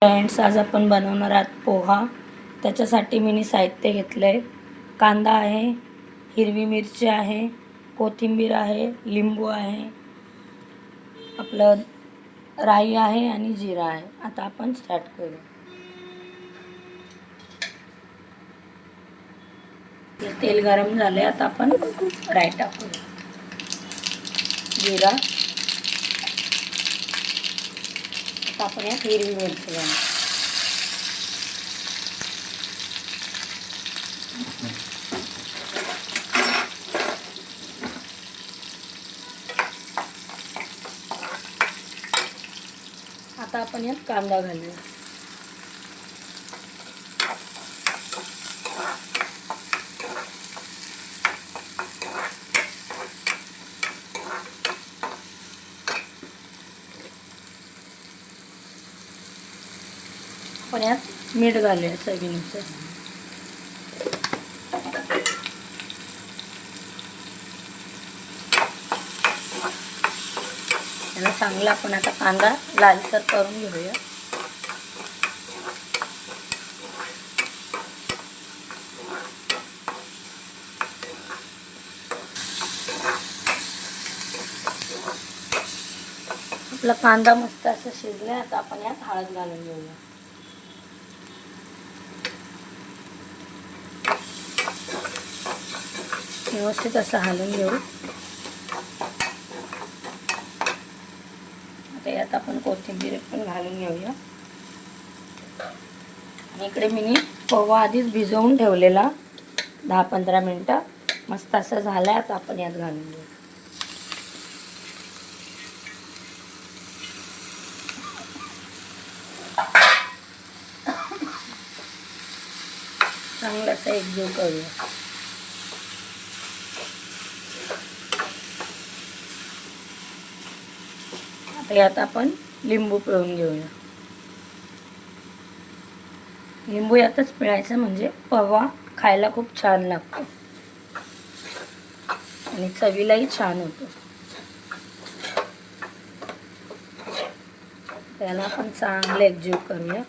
Friends, आज आपण बनवणार आहोत पोहा। त्याच्यासाठी मी साहित्य घेतले कांदा आहे, हिरवी मिरची आहे, कोथिंबीर आहे, लिंबू आहे, आपलं राई आहे आणि जिरा आहे। आता आपण स्टार्ट करू। तेल गरम झाले, आता आपण राई टाकू, जिरा, आता आपण यात हिरवी मिरची घालू। आता आपण यात कांदा घालूया। आपण यात मीठ घालूया चवीनुसार। याला चांगला आपण आता कांदा लालसर करून घेऊया। आपला कांदा मस्त असं शिजला, आता आपण यात हळद घालून घेऊया। व्यवस्थित असं हलवून घेऊ। आता यात आपण कोथिंबीर पण घालून घेऊया। आणि इकडे मी पोहा आधीच भिजवून ठेवलेला 10-15 मिनिटं, मस्त असं झालाय। आता आपण यात घालून घेऊ। चांगलं असं एकजीव करूया। आता यात आपण लिंबू पिळून घेऊया। लिंबू यातच पिळायचं, म्हणजे पोहा खायला खूप छान लागतो आणि चवीलाही छान होतो। त्याला आपण चांगले एकजीव करूया।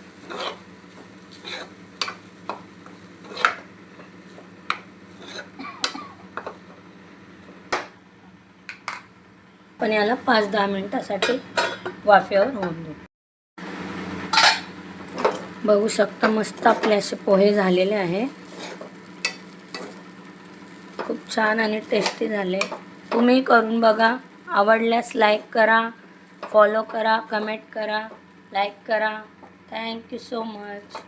पण याला 5-10 मिनिटासाठी वाफेवर होऊन देऊ। बघू शकता, मस्त आपले असे पोहे झालेले आहे। खूप छान आणि टेस्टी झाले। तुम्ही करून बघा। आवडल्यास लाईक करा, फॉलो करा, कमेंट करा, लाईक करा। Thank you so much.